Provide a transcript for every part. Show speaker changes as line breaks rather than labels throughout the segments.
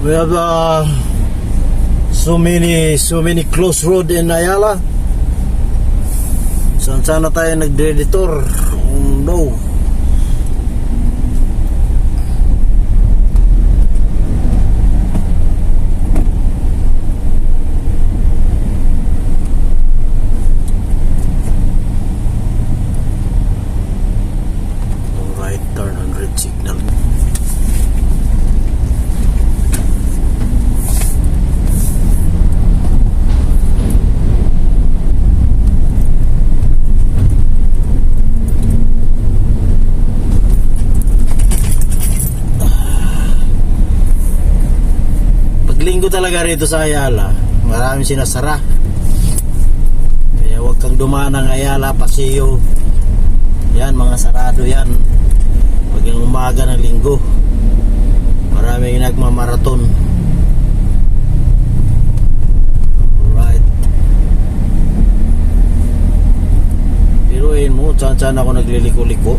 We have so many close road in Ayala. Saan sana tayo nagde-detour? Oh no. Right turn on red signal. Linggo talaga rito sa Ayala, maraming sinasara. Kaya huwag kang dumaan ng Ayala, Paseo. Yan, mga sarado yan. Pag yung umaga ng linggo, maraming nagmamaraton. Alright. Piruin mo, saan ako nagliliko-liko.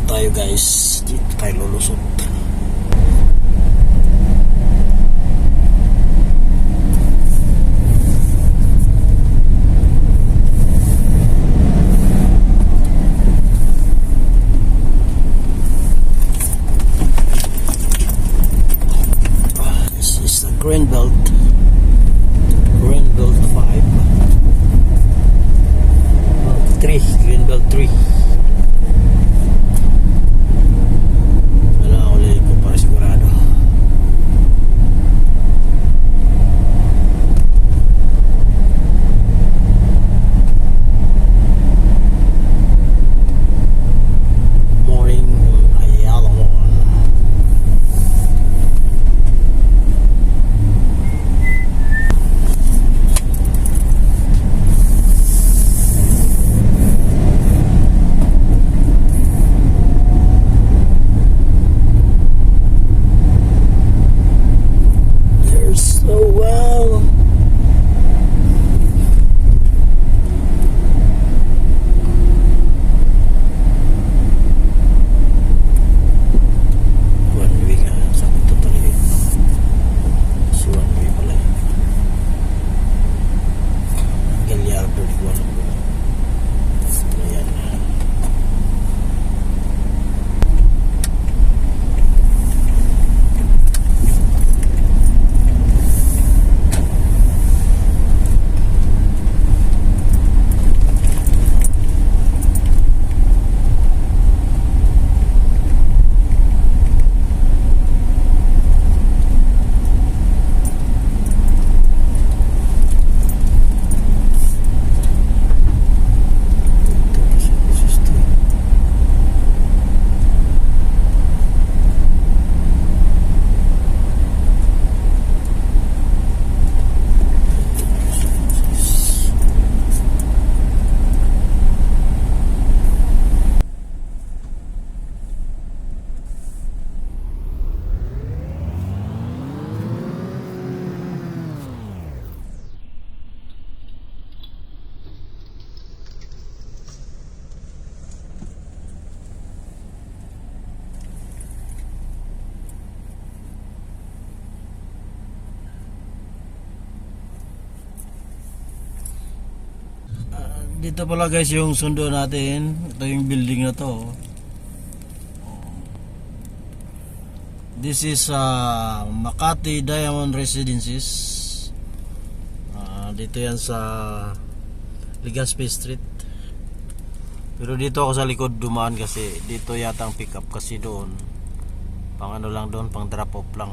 Tayo guys, dito tayo lulusot. This is the Greenbelt 5 3 Greenbelt 3. Dito pala guys yung sundo natin. Ito yung building na to. This is Makati Diamond Residences. Dito yan sa Legazpi Street. Pero dito ako sa likod dumaan kasi dito yata ang pick up kasi doon. Pang ano lang doon, pang drop off lang.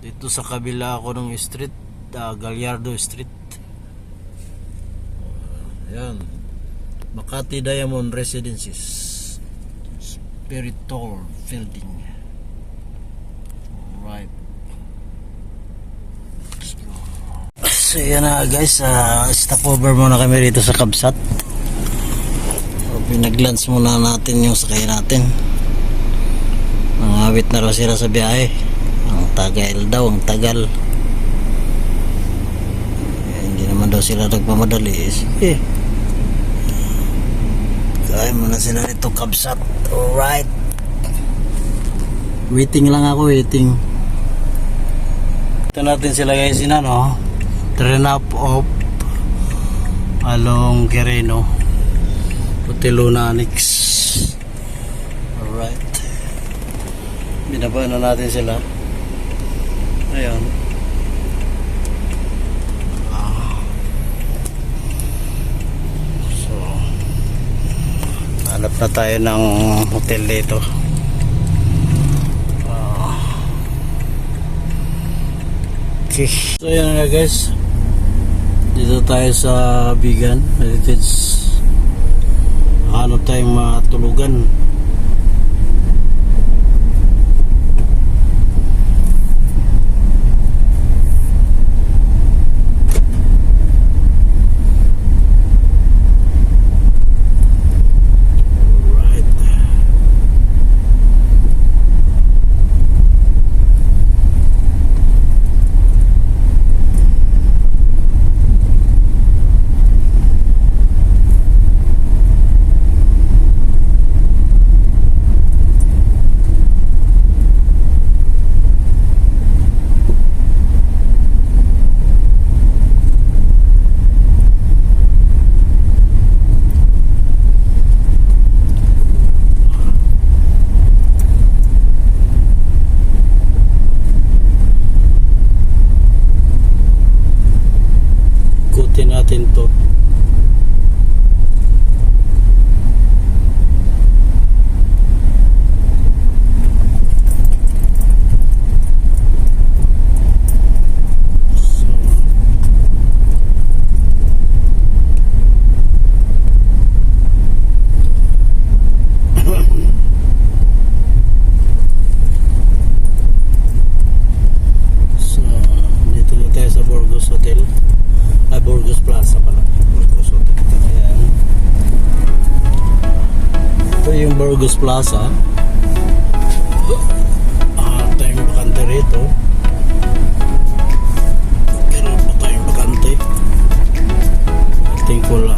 Dito sa kabila ako ng street, Gallardo Street. Ayan. Makati Diamond Residences. Spiritual Building. Right. Let's go. So yan na guys, stopover muna kami rito sa Kabsat. Pinag-lunch muna natin yung sakay natin. Nangawit na raw sila sa biyahe. Ang tagal daw, ang tagal. Hindi naman daw sila nagmamadali. Sige. Kaya muna sila rito Kabsat. Alright. Waiting lang ako, waiting. Ito natin sila guys, no? Turn up along Quirino. Hotel Lunanix. Alright. Binaba na natin sila. Ayun. So, hanap na tayo ng hotel dito. Okay. So, yan na guys. Dito tayo sa Bigan Heritage. Ano tayong matulugan. Natin to. So, dito na tayo sa Burgos Hotel. Burgos Plaza pala. Burgos Hotel. Ayan. Ito yung Burgos Plaza. Tayong bakante rito. Meron pa tayong bakante. I think wala.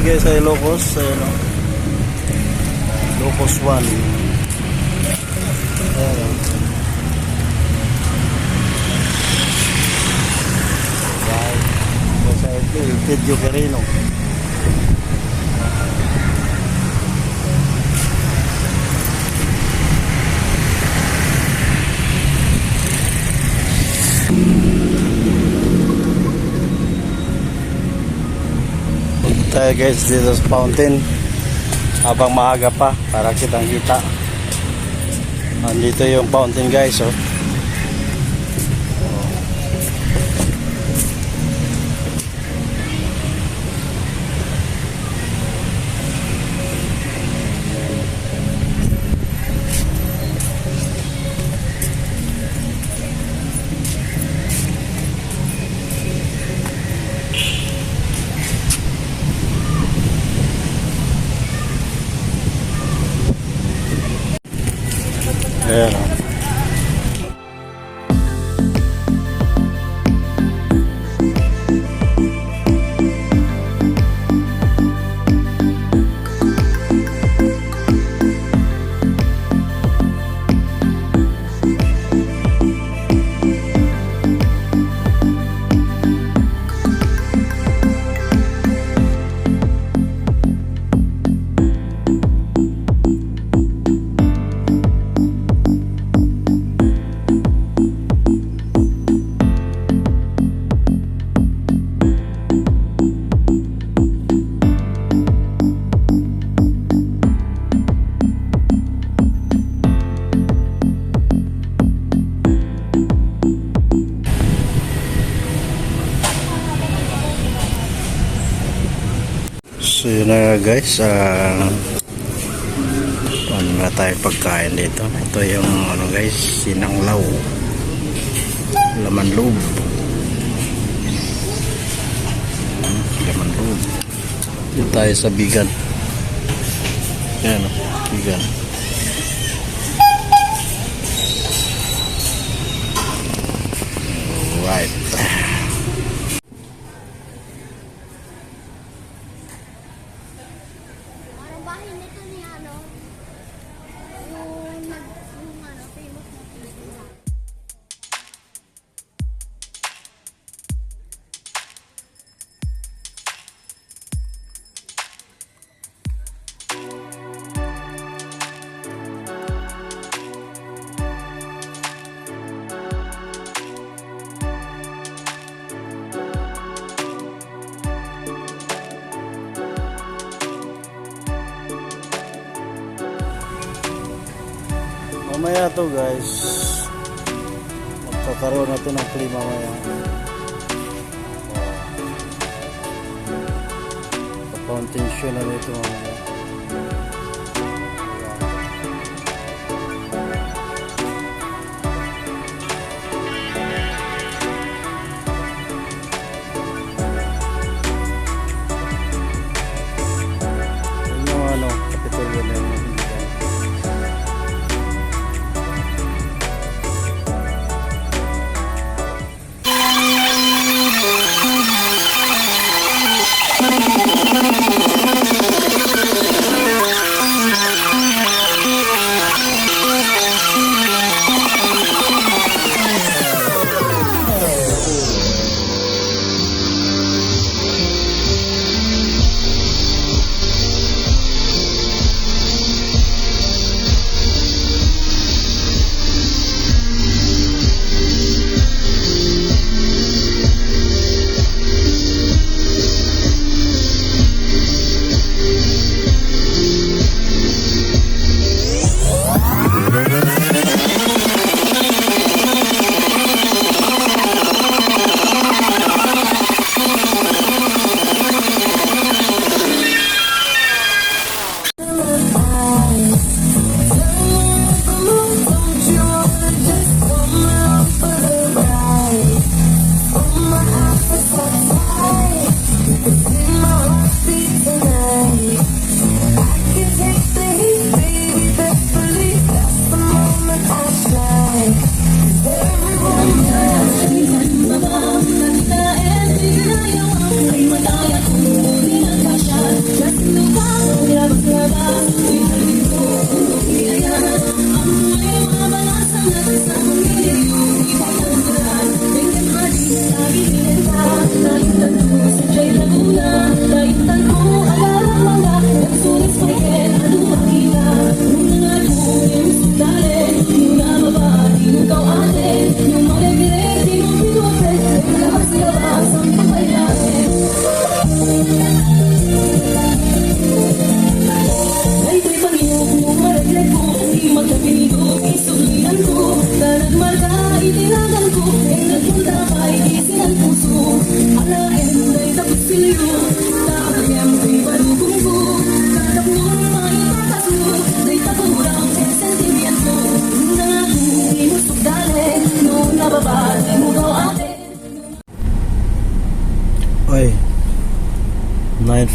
guys sa Ilocos. Ayan o. Ilocos 1. Ayan o. Sa Pedro Quirino. Tayo guys dito sa fountain habang maaga pa para kitang kita. Andito yung fountain guys oh. Ayan o. So yun na guys, ano na tayo pagkain dito. Ito yung ano guys, sinanglaw, laman loob, laman loob. Dito tayo sa bigan. Yan o, bigan. Alright. Mamaya to guys, magkakaroon na to ng klima mamaya. Fountain show na nito mamaya. Yung ano, kapitolyo na yun.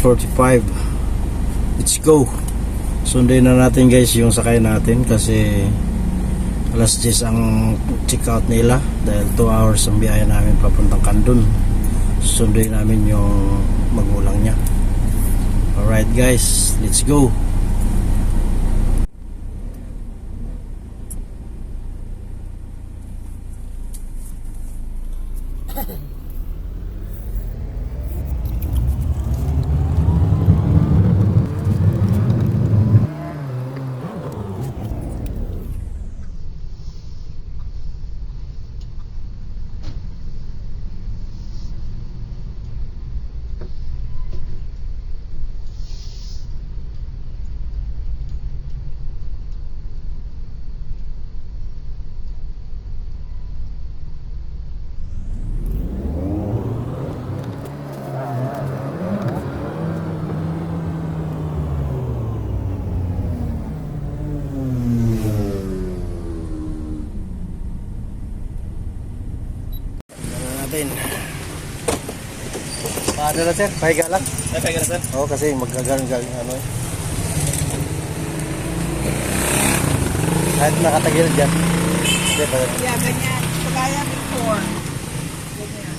8:45. Let's go. Sunduin na natin guys yung sakay natin kasi alas 10 ang check out nila dahil 2 hours ang biyahe namin papuntang Kandun. Sunduin namin yung magulang niya. Alright guys, let's go. Paano na sir? Pahiga lang?
Pahiga na sir?
Oo, kasi magagaling ano eh. Kahit nakatagil dyan. Hindi pa.
Yeah, ganyan. Kagaya before. Ganyan.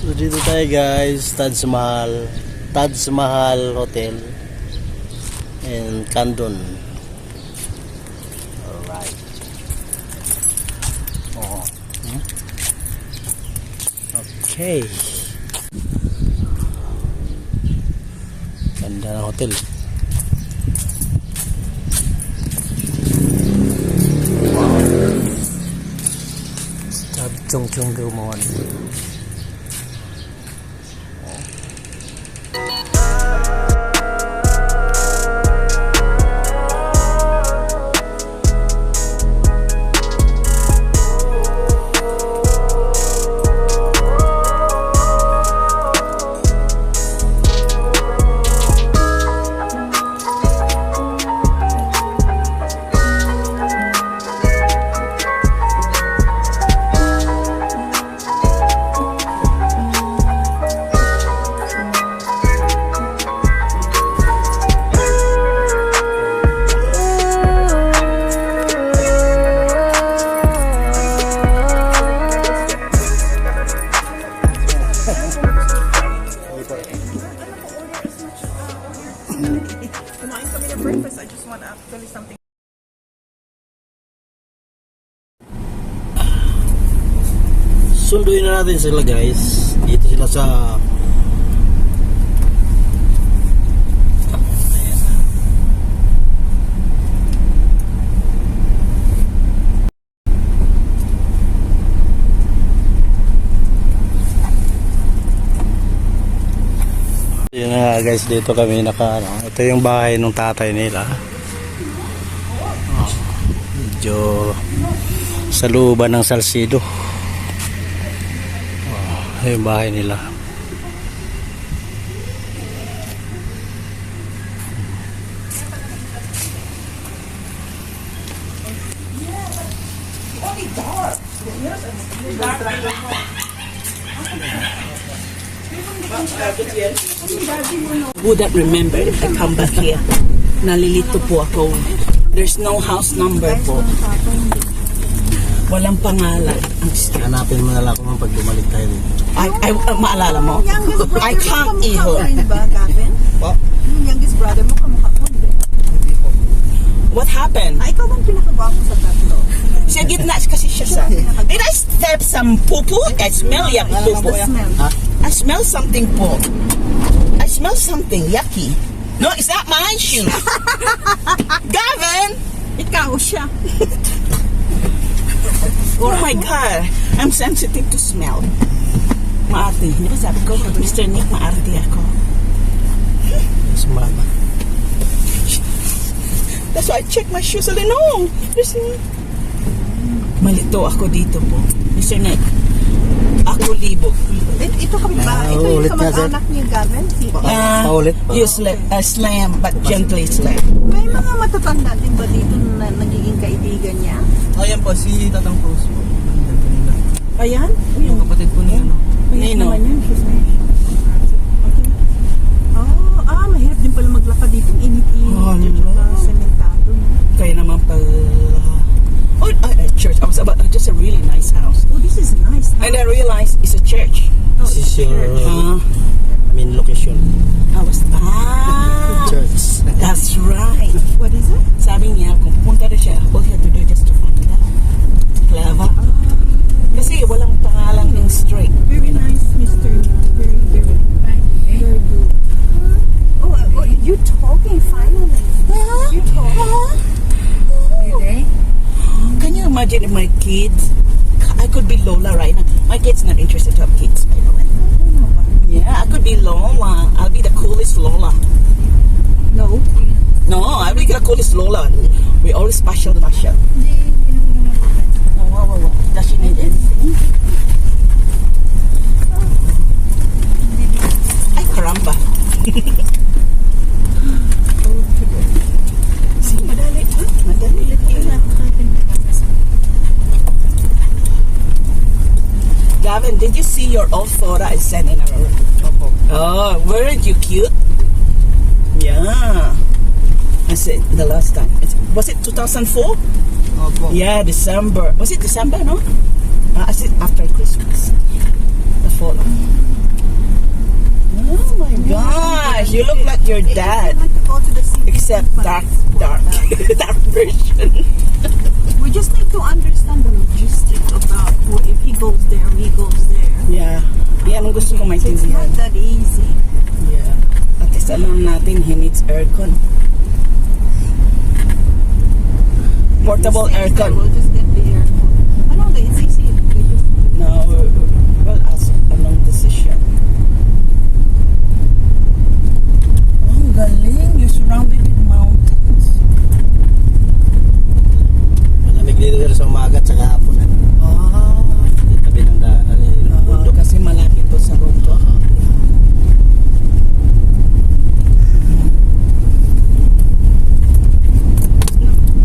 So dito tayo guys, Taj Mahal Hotel in Kandun. Alright. Oh. Okay. Ganda ng hotel. Stab Chung Chung Gumon.
Kumain kami ng breakfast. I just want to tell you something.
Sunduin na natin sila guys. Dito sila sa yun na guys, dito kami ito yung bahay ng tatay nila. Medyo sa looban ng Salcido. Yung bahay nila.
Wouldn't remember if I come back here. Nalilito po ako. There's no house number po. Walang pangalan.
Hanapin mo na lang kung pag bumalik tayo dito.
Maalala mo? I can't iho.
Ba, Gavin?
What?
Yung youngest brother mo, kamukha mo.
What happened?
Ikaw bang pinakagwapo sa tatlo?
Sa gitna kasi siya sa... Did I step some poo-poo? I smell yung poo-poo.
The smell.
I smell something po. I smell something yucky. No, it's not my shoes. Gavin!
Ikaw siya.
Oh my God. I'm sensitive to smell. Maarte. Di ba sabi ko, Mr. Nick, maarte ako.
Sumama.
That's why I check my shoes. Sabi, no. There's no. Malito ako dito po. Mr. Nick, ako libo.
Ito kami ba? Ito yung
ulit na, sir.
kamag-anak niyo, Gavin? Si
Paulit pa.
You slam, but gently slam.
May mga matatanda din ba dito na nagiging kaibigan niya?
Ayan po, si Tatang Cruz po.
Ayan?
Yung kapatid po niya. No?
Nino.
Mahirap din pala maglakad dito. Init-init.
Oh,
Tsaka sementado.
Kaya naman pala. Oh, church. I was about just a really nice house.
Oh, this is nice.
And I realized it's a church.
This is your main location.
I was
Church.
That's right.
What is it?
Sabi niya, kung pumunta na siya, all he had to do just to find out. Clever. Kasi walang pangalan in straight.
Very nice, Mr. Very, very, very good. You're talking finally. You're talking.
Can you imagine if my kids, I could be Lola right now. My kid's not interested to have kids, by the way. Yeah, I could be Lola. I'll be the coolest Lola.
No.
No, I'll be the coolest Lola. We always special. Oh, wow. Does she need anything? Ay, karamba. See, madali. Madali. Gavin, did you see your old photo I sent in our Oh, weren't you cute? Yeah. I said the last time. Was it 2004?
Opo.
Yeah, December. Was it December, no? I said after Christmas. The photo. Oh my gosh, you look like your dad.
I like to go to the city.
Except dark dark version.
We just need to understand the logistics about if he goes there, we goes there.
Yeah. Yan ang gusto ko
So it's
maintindihan.
not that easy.
Yeah. At least alam natin he needs aircon. Portable
He stays there,
aircon.
We'll just get the aircon. I know that it's easy. We just
No, well, as anong decision. Oh, ang galing. You're surrounded with mountains.
Malamig dito sa umaga at sa hapon.
Ah.
Tabi ng bundok.
Kasi malapit to sa bundok.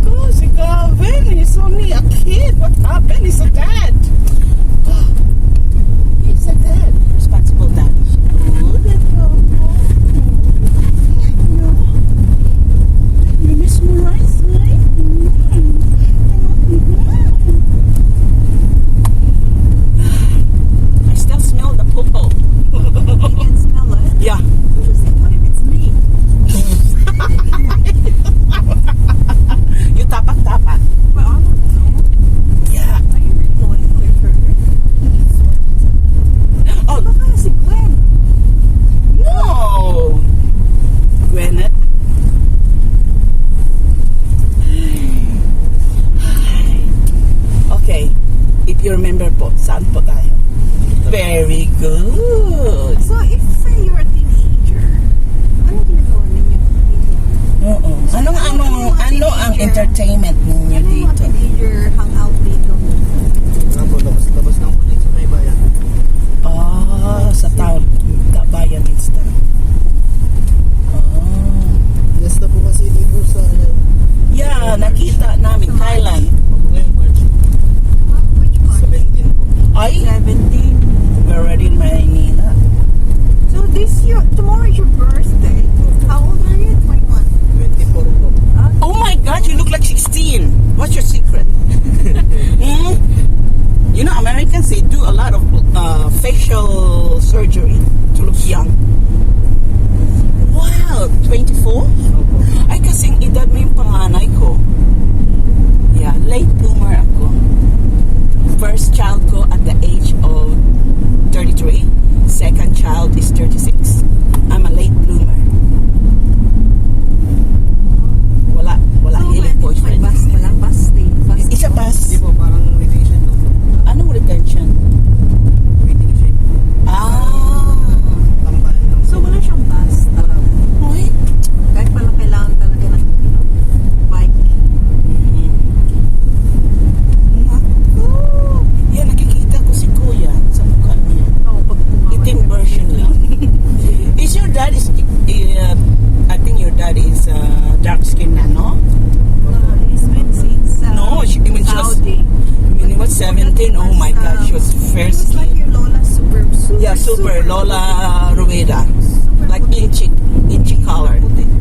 Oh, si Gavin, he's only a kid. What happened? He's a dad. He's a dad. Responsible dad. You mesmerize me? I still smell the popo.
you can smell it.
Yeah.
We just say, what if it's me?
You tapak-tapak.
Well, I don't know.
Yeah.
Are you really going with her?
Oh,
Baka si Gwen.
no! Gwyneth? Okay. If you remember po, saan po tayo? Very good.
So, if say you're a teenager, anong ginagawa ninyo?
Oo. Ano ang entertainment ninyo
Ano yung mga
dito?
teenager hangout dito?
Opo, labas lang po dito sa may bayan.
Sa town. Bayan instead.
Yes na po kasi dito sa
Yeah, nakita namin Thailand.
ngayon March
Which one?
17 po.
Ay,
17.
we're already in Manila.
So, tomorrow is your birthday. How old are you? 21.
24 po.
Oh my God, you look like 16. What's your secret? Hmm? You know, Americans, they do a lot of facial surgery to look young. Wow, 24?
Opo.
Ay, kasing edad mo yung panganay ko. Yeah, late bloomer ako. First child ko at the age of 33. Second child is 36. I'm a late super Lola Rueda. Like inchi color.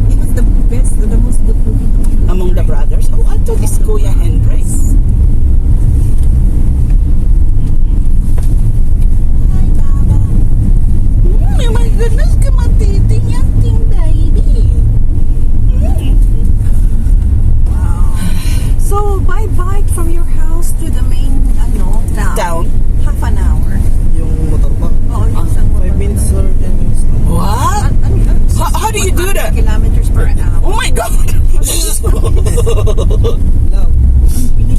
He was the best, the most good looking
Among the brothers. Oh, I thought it's Kuya Hendrix. Hi, Baba. Oh my goodness, kamatiting yung ting baby.
So, by bike from your house to the main,
Down.
half an hour.
Yung motor po.
Oo, yung isang
5 minutes or 10 minutes.
What? How do you do that?
Kilometers per hour.
Oh my God!
Lang.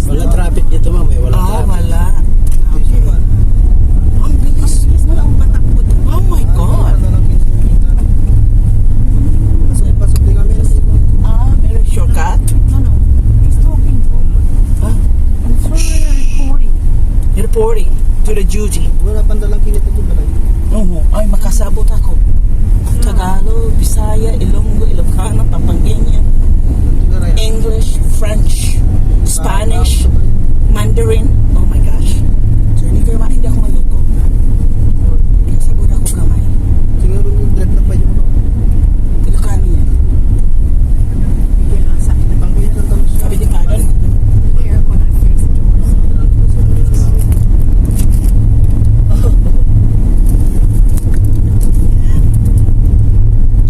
Wala traffic dito, ma'am. Eh. Wala
Oh,
traffic.
wala.
Easy man.
Ang bilis.
Walang matakbo doon.
Oh my God.
Ano lang kinikita. Pasok din kami.
Very shortcut.
No. He's talking.
Huh?
It's recording.
Reporting to the duty.
Wala pandalang kinita ko balay.
Oo. Ay, makasabot ako. Tagalog, Bisaya, Ilonggo, Ilocano, Pampanga, English, French, Spanish, Mandarin. Oh my gosh. So, hindi ako maluko. Kasabot ako gamay.
Siguro yung dread na pa yung ano.
Ilocano yan.
Pangkuyan sa talos.
Sabi ni Karan.
Here, when I face the doors.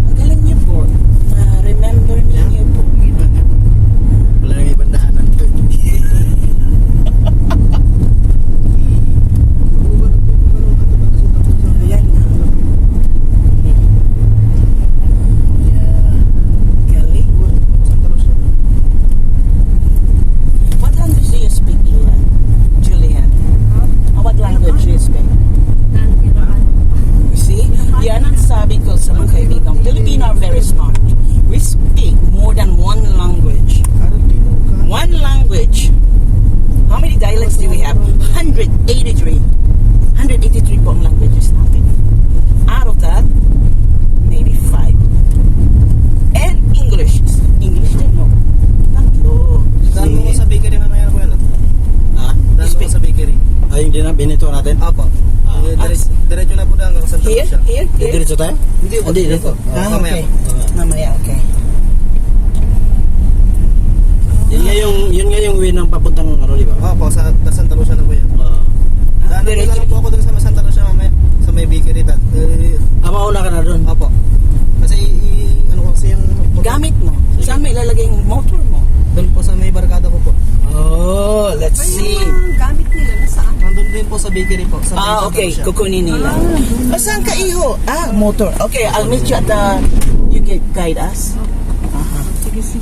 Ang galing niyo po. Remember niyo po.
Wala nang ibang daanan to.
Ayan na. Yeah. Galing. What language do you speak, Ian? Julian? What language do you speak? You see? Yan ang sabi ko sa mga kaibigan. Filipino are very smart. We speak more than one language. One language. How many dialects do we have? 183. 183 po ang languages natin. Out of that, maybe 5. And English. English din, no? Tatlo.
Dahil mo sa bakery mamaya na po yan.
Ha?
Dahil mo sa bakery.
Ay, yung binito natin?
Apo.
Ah.
Diretso na po na hanggang Santa
Here?
Lucia.
Here? Here?
Diretso tayo?
Hindi po.
Hindi, dito.
Ah,
Mamaya
okay.
po.
Mamaya, okay.
Yun nga yung way ng papuntang ano, di ba?
Opo, sa Santa Lucia na po yan. Daan na
Diretso.
lang po ako dun sa Santa Lucia mamaya. Sa may bakery.
Mauna ka na doon.
Opo. Kasi ano kasi yung
Gamit mo. Saan may ilalagay yung motor mo?
doon po sa may barkada ko po.
Oh, let's see.
Yung gamit nila, nasaan?
Nandun din po sa bakery po. Sa may Santa
Okay.
Lucia.
Kukunin nila. Saan ka, iho? Motor. Okay, I'll meet you at the... You can guide us?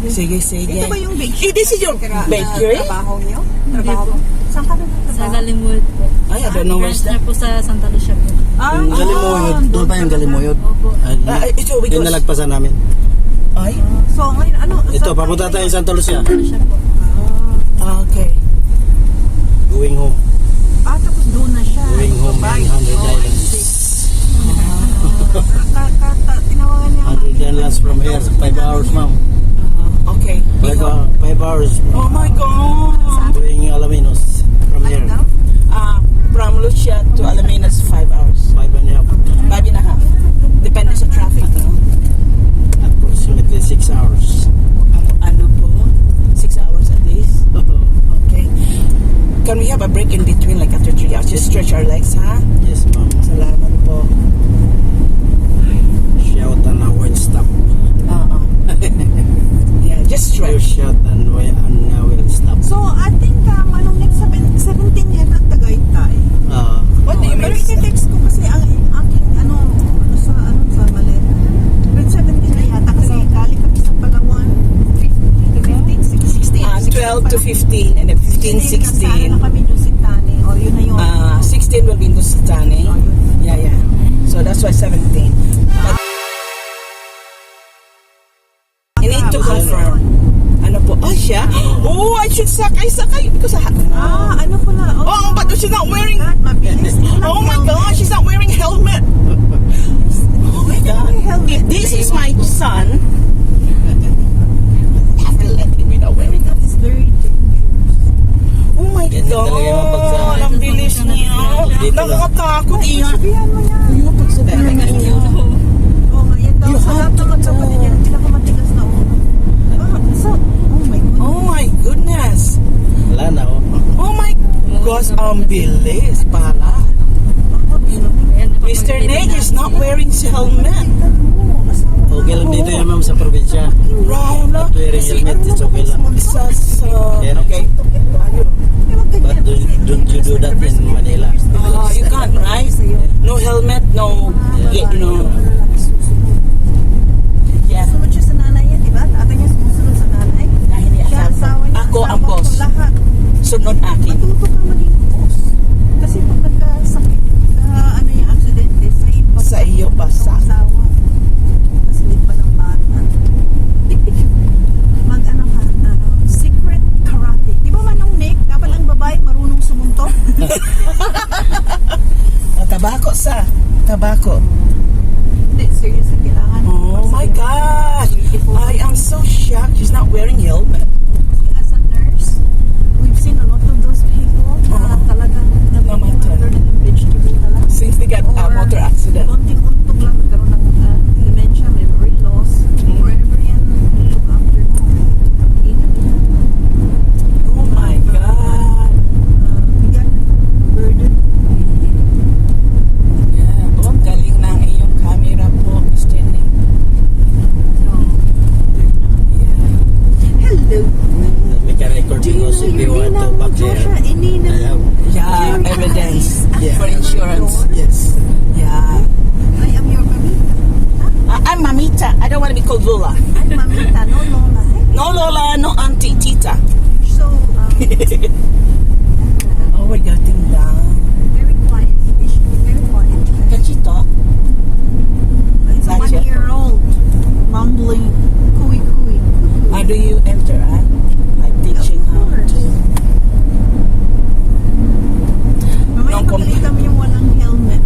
Sige.
Ito ba yung bakery?
This is your bakery?
Trabaho niyo? Trabaho mo? Saan ka doon
Sa
nagtrabaho?
Galimuyod po.
Ay, I don't know where's
Branch
that.
na po sa Santa Lucia po.
Yung Galimuyod. Doon pa yung Galimuyod.
Opo.
Ito, we
Yung
go.
nalagpasan namin.
Ay,
So, ngayon, ano?
Ito, papunta tayo sa Santa Lucia.
Lucia po.
okay.
Going home.
Tapos doon na siya.
Going home
Bye.
in 100 islands.
Tinawagan niya.
100 islands from here. 5 hours, ma'am.
Okay.
5 hours.
Oh my God.
Going Alaminos from here.
From Lucia to Alaminos, 5 hours.
5.5.
5.5. Depende sa traffic, no?
Approximately 6 hours.
Ano po? 6 hours at least? Okay. Can we have a break in between, like after 3 hours? Just stretch our legs, ha?
Yes, ma'am.
Salamat po.
Shout and I will stop.
Yeah, just
You
stretch.
shout and I will stop.
So, I think, anong next 17 yan at Tagaytay.
What do you
Pero
mean?
iti-text ko kasi ang aking, sa maleta. Pero 17 na yata kasi galing kami sa Palawan. 15, 16.
12 to 15, and then 15, 16.
Sana na kami doon si Tani. O, yun na yun.
16 will be in Lusitani.
Oh, yun.
Yeah. So that's why 17. But you need to confirm. Ano po? Oh, siya? Oh, I should sakay. Because
Ano pala?
Oh, but she's not wearing...
God, mabilis.
Oh my God, she's not wearing helmet. Oh my God. If this is my son, I have to let him without wearing helmet.
It's very dangerous.
Oh my
Yan talaga yung
God,
pagsa-
ang bilis niya. Nakakatakot, Iha.
Sabihan mo yan.
Ayaw pagsabihan na inyo.
Oo nga, yan daw.
You
Sa
have
lahat
to
ng magkapatid
know.
yan, ang pinakamatigas na ulo. So, oh my God.
Oh my goodness.
Wala na oh.
Oh my gosh, ang bilis pala. Mr. Nate is not wearing his helmet.
Tingnan mo, asawa
Okay lang dito yan ma'am sa probinsya.
Right.
Not wearing helmet, it's okay lang.
Okay. Ayun.
But don't you do that in Manila?
You can't, right? No helmet, no,
Yeah.
no. Yeah.
Sunod siya sa nanay yan, di ba? Tatay niya sumusunod sa nanay.
Dahil niya
Siya asawa niya.
Ako ang
asawa
boss.
ko, lahat.
Sunod akin.
Matuto kang maging boss. Kasi pag nagkasakit, ano yung aksidente,
Sa iyo pa sa.
asawa. Kasi hindi pa ng bata. Mag-ano ka, secret karate. Di ba manong Nick, dapat ang babae marunong sumuntok?
Tabako sa. Tabako.
Hindi, seriously, kailangan.
Oh my God. I am so shocked. She's not wearing helmet.
As a nurse, we've seen a lot of those people na talagang
Namatay.
learning vegetable na lang.
Since they got a
Or
motor accident.
konting-untog lang, nagkaroon ng dementia, memory loss. Forever yan, look after mo. Ingat yan.
Oh my God.
Bigat, burden.
Yeah. Oh, galing ng iyong camera po, Mr. Nick. Yeah.
Hello.
May ka-record
Do you
because
know
if you
your
want to
Ninang
back
Joshua
there.
and Nina?
I have.
Yeah,
Your
evidence
eyes.
for insurance.
Yes.
Yeah.
I am your mamita.
I'm Mamita. I don't want to be called Lola.
I'm mamita, no Lola.
No Lola, no Auntie, Tita.
So,
Oh, we're getting down.
very quiet. They should be very quiet.
Can she talk?
It's a
Not yet.
1-year-old mumbling, cooey cooey.
How do you enter, like teaching how to?
Mamaya
Nung kom-
pagkalitan mo yung walang helmet.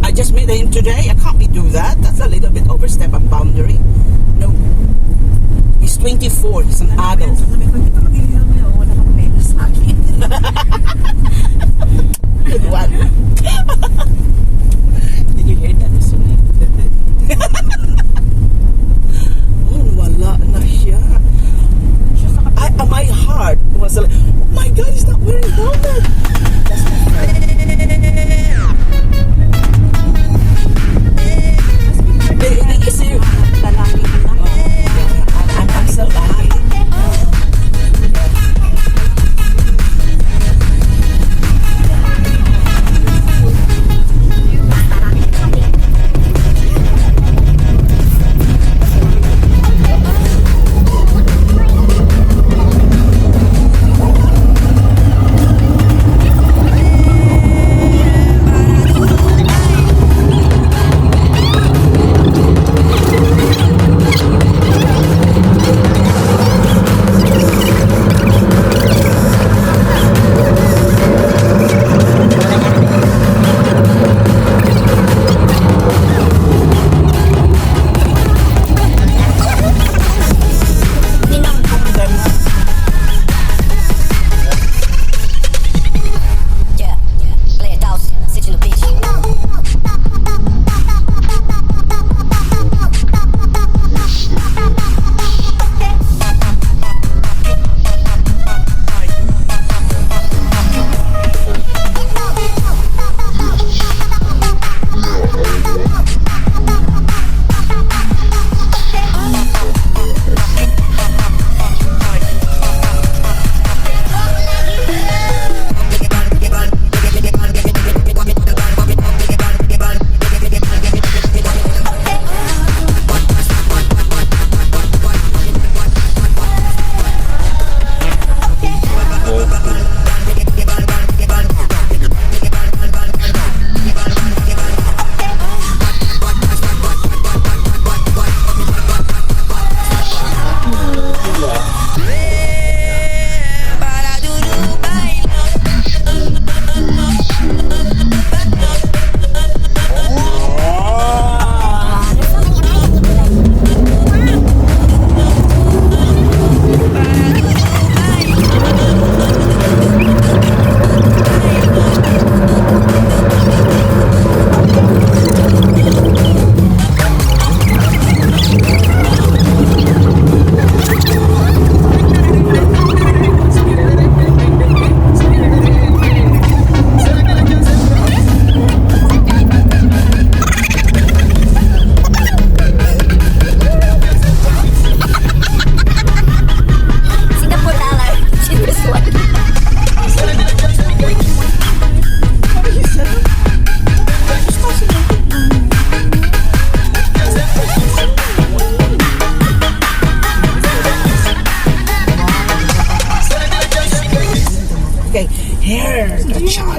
I just made him today. I can't be do that. That's a little bit overstep a boundary. No. He's 24. He's an adult.
Sabi ko, hindi ka mag-helmet o wala kang pera sa akin.
Good one. Did you hear that? Sunny? Oh, wala na siya. My heart was like, oh my God, he's not wearing helmet. That's my friend. Is he?
Lalaki na.
I'm so lucky.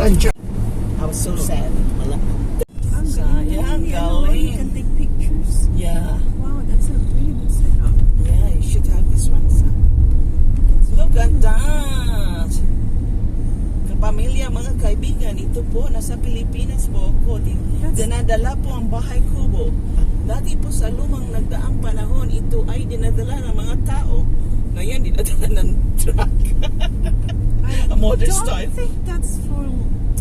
I was so sad.
Wala.
Ang
Sayang,
galing. You
galing.
can take pictures.
Yeah.
Wow, that's a really good setup.
Yeah, you should have this one, son. Look at that! Kapamilya, mga kaibigan, ito po, nasa Pilipinas po ako. Dinadala po ang bahay kubo. Dati po sa lumang nagdaang panahon, ito ay dinadala ng mga tao. Ngayon, dinadala ng truck.
I
A modern
don't
style.
think that's for.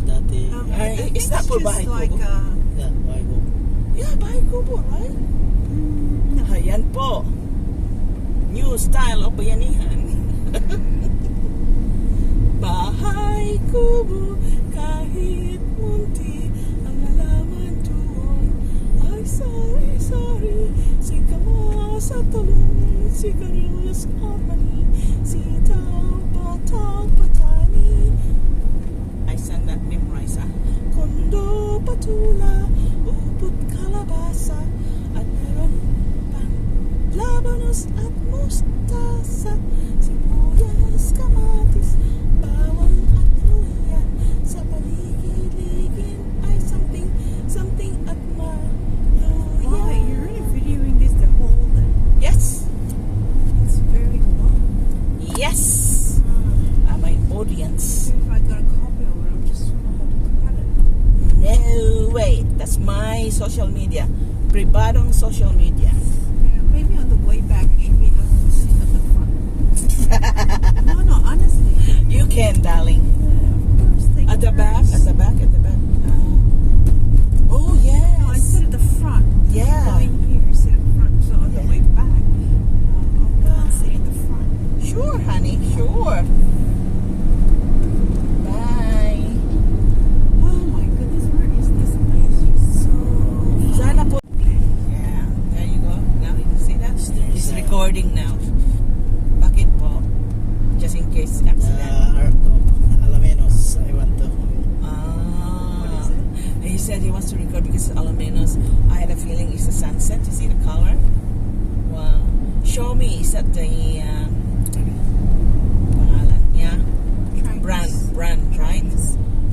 Dati.
I think
Is that
it's
for
just
bahay
like
kubo?
Yeah, why go?
Yeah, bahay kubo, right?
No.
Ayan po. New style o bayanihan. Bahay kubo, kahit munti ang nalaman doon. Ay, sorry, si kama sa tulong, si kanyos kapani, si tao patani. I sang that memorize, ah. Kondo patula, upot kalabasa, at meron pang labanos at mustasa, sibuyas, kamatis, bawang at luya, sa paligid-ligid ay something at maluya.
Wow, you're really videoing this the whole day.
Yes!
It's very long.
Yes! My audience.
If I got a copy of it, I'll just know how to cut it.
No way. That's my social media. Pribadong social media.
Yeah, maybe on the way back I should be able to sit at the front. No, honestly.
You can, darling.
Yeah, of course. Take
At the back,
turns.
at the back, at the back. Oh, yes.
No, I sit at the front.
Yeah.
Going here, sit at the front. So on the
Yeah.
way back, I'll sit in the front.
Sure, honey, sure. Bye.
Oh my goodness, where is this place? It's so
Sana po. Yeah, there you go. Now you can see that. It's recording now. Bakit po? Just in case accident.
Alamenos, I want to.
Ah.
What is it?
He said he wants to record because Alamenos, I had a feeling it's the sunset. You see the color? Wow. Show me. Is that the pangalan niya?
trying to
Brand, right?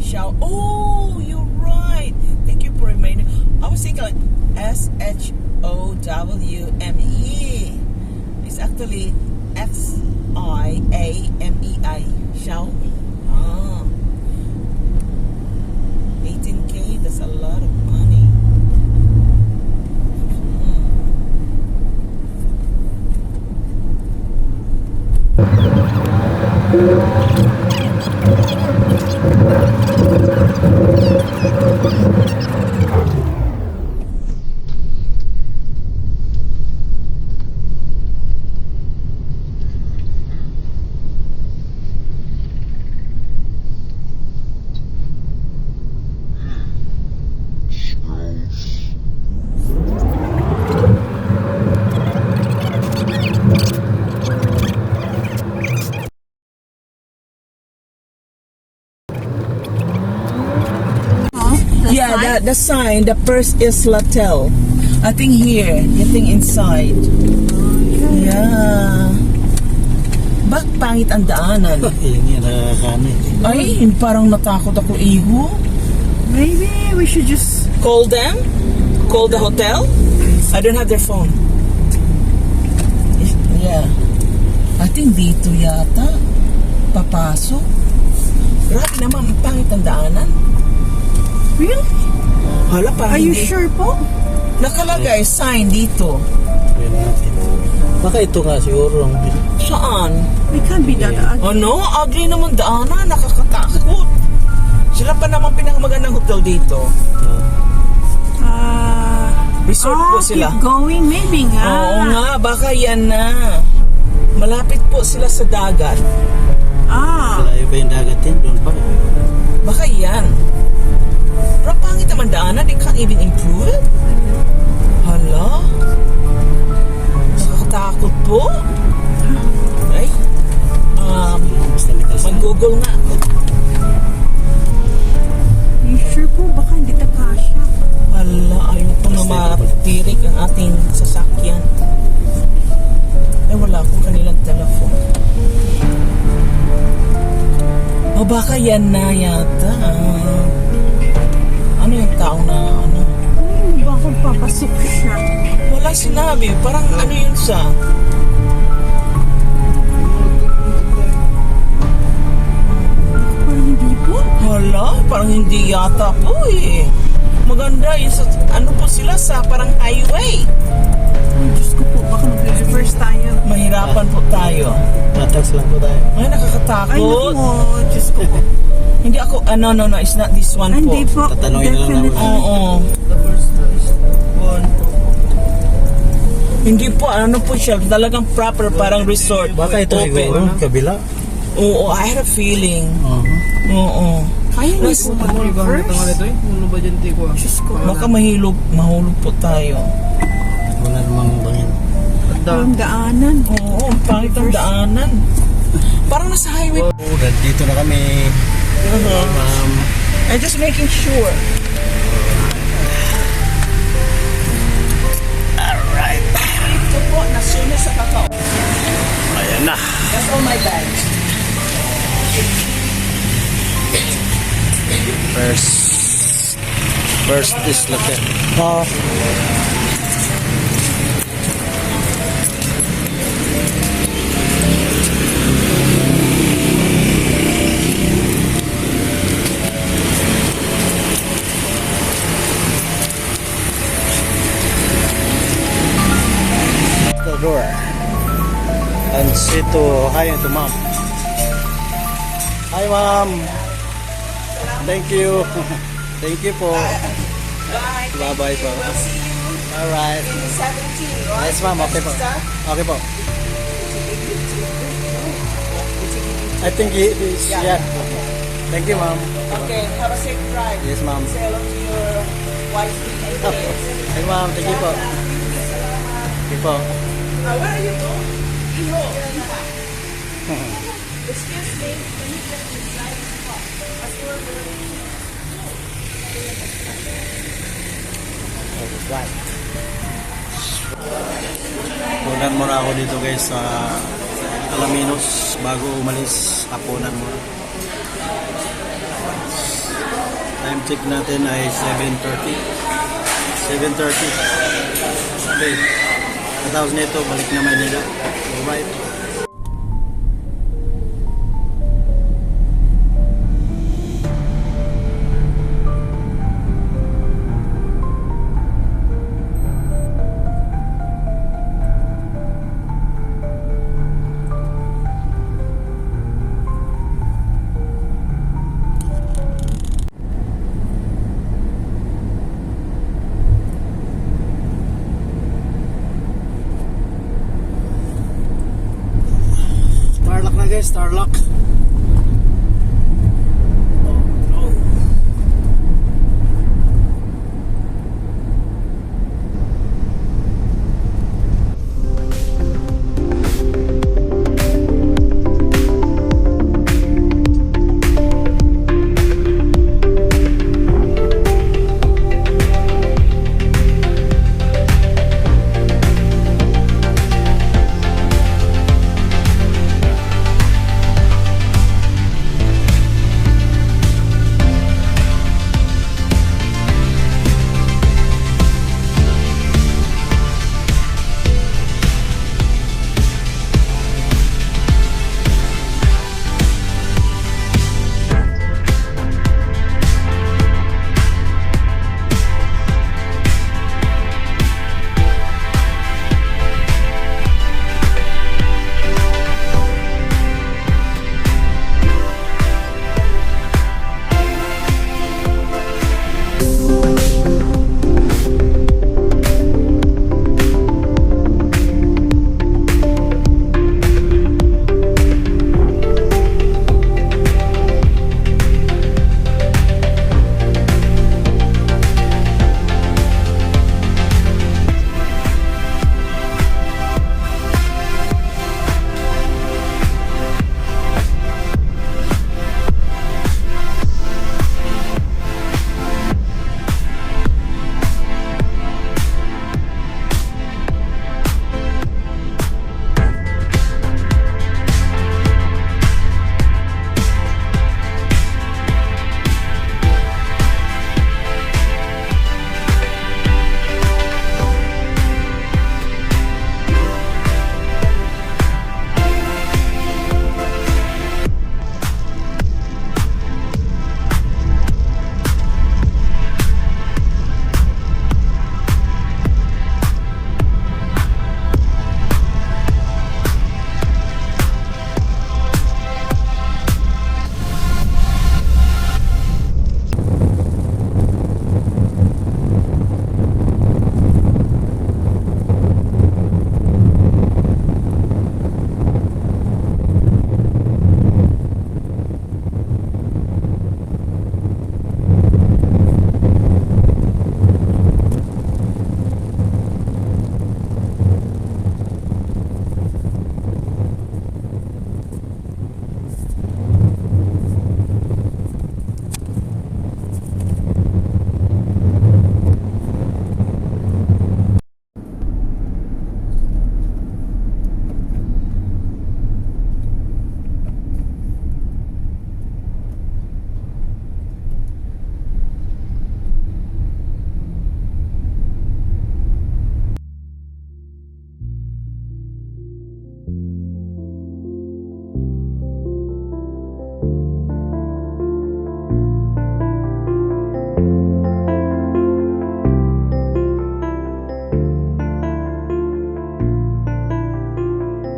Show. Oh, you're right. Thank you for reminding. I was thinking SHOWME. It's actually XIAMEI. Xiaomi. Ah. 18K, that's a lot of money. Hmm. Yeah, the sign, the first is Latel. I think here, getting inside. Yeah. Bak pangit ang daanan.
Hindi nakakano.
Ay, parang natakot ako, iho.
Maybe we should just.
Call them? Call the hotel? I don't have their phone. Yeah. I think dito yata. Papasok. Grabe naman, pangit ang daanan.
Really?
Hala, parang
Are you
hindi-
sure po?
Nakalagay, sign dito.
Pwede natin. Baka ito nga siguro.
Saan?
We can't be that ugly.
Oh no, ugly naman daanan, nakakatakot. Sila pa naman pinakamagandang hotel dito. Resort po sila.
Keep going, maybe nga.
Oo nga, baka yan na. Malapit po sila sa dagat.
Malayo pa yung dagat yan. Doon pa.
Baka yan. Pero pangit naman daanan, they can't even improve it. Hala. Nakakatakot po. Ay.
Basta may kalsada.
Mag-google nga ako.
You sure po? Baka hindi ta kasha.
Hala, ayaw ko na matirik ang ating sasakyan. Ay, wala akong kanilang telephone. O baka yan na yata.
super shocked.
Wala sinabi. Parang ano yun siya?
Parang hindi po.
Hala, parang hindi yata po eh. Maganda yun. Ano po sila sa parang highway.
Ay, Diyos ko po, baka mag-reverse tayo.
Mahirapan po tayo.
Tatas lang po tayo.
Ay, nakakatakot.
Ay, naku, Diyos ko po.
Hindi ako, no, it's not this one po.
Hindi po.
Tatanungin na lang namin.
Oo.
The first one.
Hindi po, ano po siya, talagang proper, parang resort.
Baka ito
Open.
siguro, kabila.
Oo, I had a feeling. Oo.
Kaya hindi
Mas-
po
Ano yung gamit
mag-reverse.
nga nito eh? Ano ba dyan ko ah?
Diyos ko.
Baka mahulog po tayo.
Wala namang bangin.
Parang daanan.
Oo, ang pangit ang daanan. Parang nasa highway.
Oh, dito na kami.
I'm just making sure.
Alright.
Ito po, nasuna sa kakao.
Ayan na.
That's all my bags.
First is like that. The door. And say to hi to mom. Hi mom. Thank you. Thank you po.
Bye.
Bye-bye po. Alright.
17, right?
Yes ma'am, okay po. Okay po. I think it is, yeah. Thank you ma'am.
Okay, have a safe drive.
Yes ma'am.
Say hello to your wife.
Hey ma'am, thank you po. Thank you po.
Where are you going? Iho. Excuse me, can you just decide the spot? As we're
Right. Punan muna ako dito guys sa Alaminos bago umalis. Hapunan muna. Time check natin ay 7:30. 7:30. Okay. Katapos nito, balik na Manila. Bye-bye. Starlock na guys, Starlock.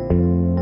Bye.